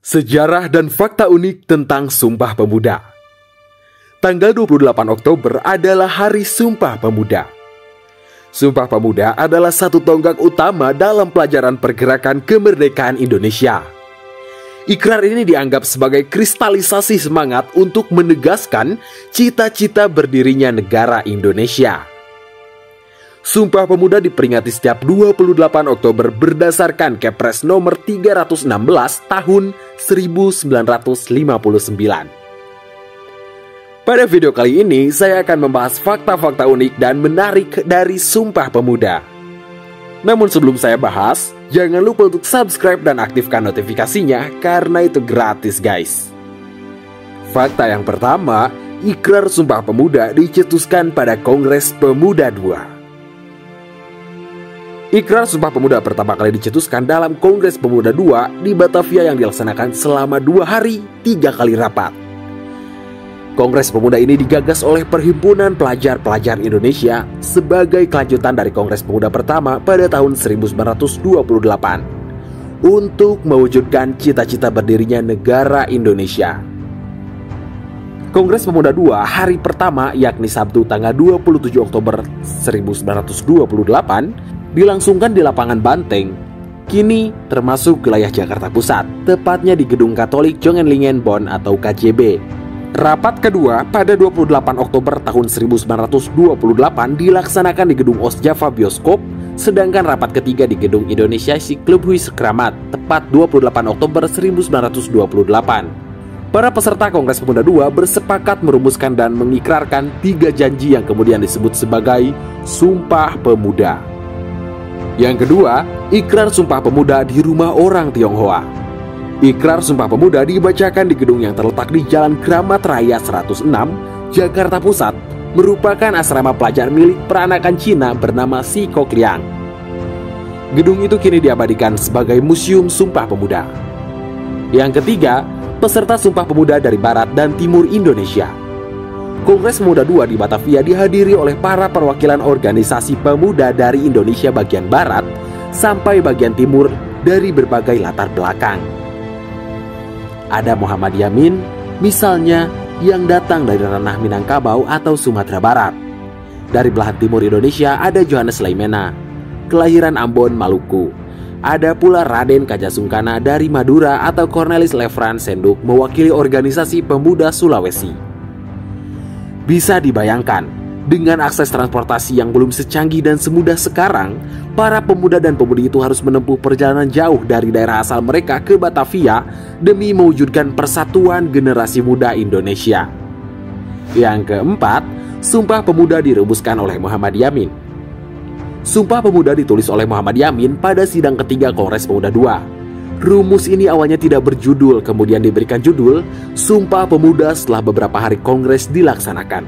Sejarah dan fakta unik tentang Sumpah Pemuda. Tanggal 28 Oktober adalah Hari Sumpah Pemuda. Sumpah Pemuda adalah satu tonggak utama dalam pelajaran pergerakan kemerdekaan Indonesia. Ikrar ini dianggap sebagai kristalisasi semangat untuk menegaskan cita-cita berdirinya negara Indonesia. Sumpah Pemuda diperingati setiap 28 Oktober berdasarkan Kepres nomor 316 tahun 1959. Pada video kali ini, saya akan membahas fakta-fakta unik dan menarik dari Sumpah Pemuda. Namun sebelum saya bahas, jangan lupa untuk subscribe dan aktifkan notifikasinya karena itu gratis guys. Fakta yang pertama, Ikrar Sumpah Pemuda dicetuskan pada Kongres Pemuda II. Ikrar Sumpah Pemuda pertama kali dicetuskan dalam Kongres Pemuda II di Batavia yang dilaksanakan selama 2 hari 3 kali rapat. Kongres Pemuda ini digagas oleh Perhimpunan Pelajar-Pelajar Indonesia sebagai kelanjutan dari Kongres Pemuda pertama pada tahun 1928 untuk mewujudkan cita-cita berdirinya negara Indonesia. Kongres Pemuda II hari pertama yakni Sabtu tanggal 27 Oktober 1928 dilangsungkan di lapangan Banteng, kini termasuk wilayah Jakarta Pusat, tepatnya di Gedung Katolik Jongenlingen Bonn atau KJB. Rapat kedua pada 28 Oktober tahun 1928 dilaksanakan di Gedung Ostjava Bioskop, sedangkan rapat ketiga di Gedung Indonesia Clubhuis Kramat, tepat 28 Oktober 1928. Para peserta Kongres Pemuda II bersepakat merumuskan dan mengikrarkan 3 janji yang kemudian disebut sebagai Sumpah Pemuda. Yang kedua, Ikrar Sumpah Pemuda di rumah orang Tionghoa. Ikrar Sumpah Pemuda dibacakan di gedung yang terletak di Jalan Kramat Raya 106, Jakarta Pusat, merupakan asrama pelajar milik peranakan Cina bernama Si Kok Liang. Gedung itu kini diabadikan sebagai Museum Sumpah Pemuda. Yang ketiga, peserta Sumpah Pemuda dari Barat dan Timur Indonesia. Kongres Pemuda II di Batavia dihadiri oleh para perwakilan organisasi pemuda dari Indonesia bagian Barat sampai bagian Timur dari berbagai latar belakang. Ada Muhammad Yamin, misalnya, yang datang dari ranah Minangkabau atau Sumatera Barat. Dari belahan timur Indonesia ada Johannes Leimena, kelahiran Ambon, Maluku. Ada pula Raden Kajasungkana dari Madura atau Cornelis Lefran Senduk mewakili organisasi pemuda Sulawesi. Bisa dibayangkan, dengan akses transportasi yang belum secanggih dan semudah sekarang, para pemuda dan pemudi itu harus menempuh perjalanan jauh dari daerah asal mereka ke Batavia demi mewujudkan persatuan generasi muda Indonesia. Yang keempat, Sumpah Pemuda dirumuskan oleh Muhammad Yamin. Sumpah Pemuda ditulis oleh Muhammad Yamin pada sidang ketiga Kongres Pemuda II. Rumus ini awalnya tidak berjudul, kemudian diberikan judul Sumpah Pemuda setelah beberapa hari kongres dilaksanakan.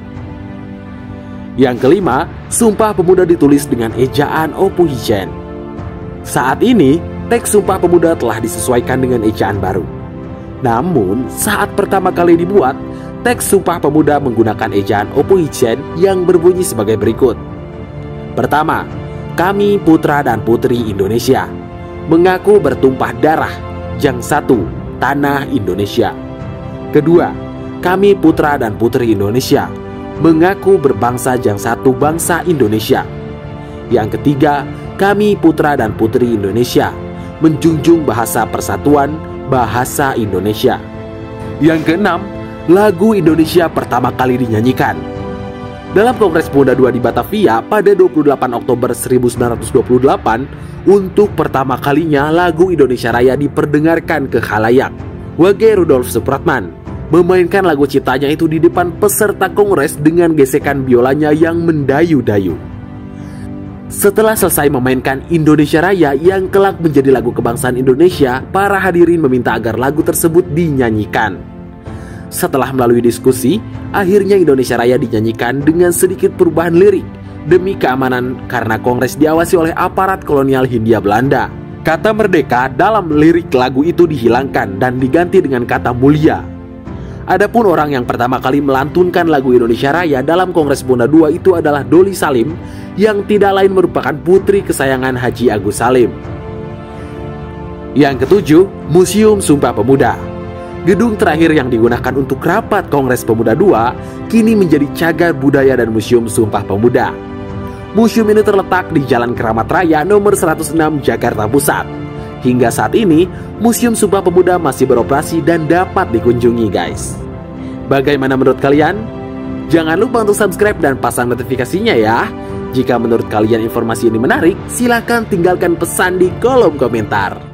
Yang kelima, Sumpah Pemuda ditulis dengan ejaan Opuhijen. Saat ini, teks Sumpah Pemuda telah disesuaikan dengan ejaan baru. Namun, saat pertama kali dibuat, teks Sumpah Pemuda menggunakan ejaan Opuhijen yang berbunyi sebagai berikut. Pertama, kami putra dan putri Indonesia mengaku bertumpah darah, Jang 1, Tanah Indonesia. Kedua, kami putra dan putri Indonesia mengaku berbangsa Jang 1, bangsa Indonesia. Yang ketiga, kami putra dan putri Indonesia menjunjung bahasa persatuan, bahasa Indonesia. Yang keenam, lagu Indonesia pertama kali dinyanyikan. Dalam Kongres Pemuda II di Batavia pada 28 Oktober 1928, untuk pertama kalinya lagu Indonesia Raya diperdengarkan ke khalayak. Wage Rudolf Supratman memainkan lagu ciptanya itu di depan peserta kongres dengan gesekan biolanya yang mendayu-dayu. Setelah selesai memainkan Indonesia Raya yang kelak menjadi lagu kebangsaan Indonesia, para hadirin meminta agar lagu tersebut dinyanyikan. Setelah melalui diskusi, akhirnya Indonesia Raya dinyanyikan dengan sedikit perubahan lirik demi keamanan karena kongres diawasi oleh aparat kolonial Hindia Belanda. Kata merdeka dalam lirik lagu itu dihilangkan dan diganti dengan kata mulia. Adapun orang yang pertama kali melantunkan lagu Indonesia Raya dalam Kongres Pemuda II itu adalah Doli Salim, yang tidak lain merupakan putri kesayangan Haji Agus Salim. Yang ketujuh, Museum Sumpah Pemuda. Gedung terakhir yang digunakan untuk rapat Kongres Pemuda II kini menjadi cagar budaya dan Museum Sumpah Pemuda. Museum ini terletak di Jalan Keramat Raya nomor 106 Jakarta Pusat. Hingga saat ini, Museum Sumpah Pemuda masih beroperasi dan dapat dikunjungi, guys. Bagaimana menurut kalian? Jangan lupa untuk subscribe dan pasang notifikasinya ya. Jika menurut kalian informasi ini menarik, silahkan tinggalkan pesan di kolom komentar.